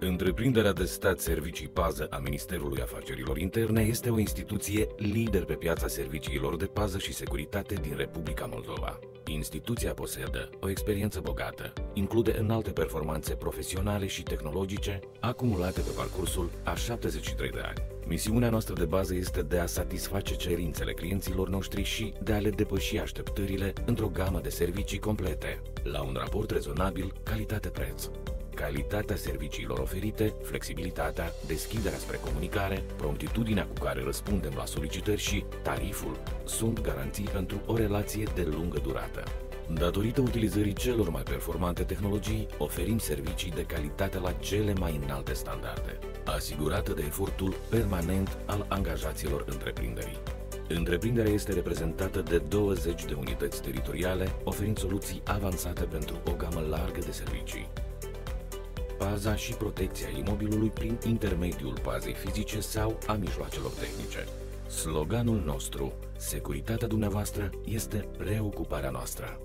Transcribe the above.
Întreprinderea de stat Servicii Pază a Ministerului Afacerilor Interne este o instituție lider pe piața serviciilor de pază și securitate din Republica Moldova. Instituția posedă o experiență bogată, include înalte performanțe profesionale și tehnologice acumulate pe parcursul a 73 de ani. Misiunea noastră de bază este de a satisface cerințele clienților noștri și de a le depăși așteptările într-o gamă de servicii complete, la un raport rezonabil calitate-preț. Calitatea serviciilor oferite, flexibilitatea, deschiderea spre comunicare, promptitudinea cu care răspundem la solicitări și tariful sunt garanții pentru o relație de lungă durată. Datorită utilizării celor mai performante tehnologii, oferim servicii de calitate la cele mai înalte standarde, asigurată de efortul permanent al angajaților întreprinderii. Întreprinderea este reprezentată de 20 de unități teritoriale, oferind soluții avansate pentru o gamă largă de servicii. Paza și protecția imobilului prin intermediul pazei fizice sau a mijloacelor tehnice. Sloganul nostru, securitatea dumneavoastră, este preocuparea noastră.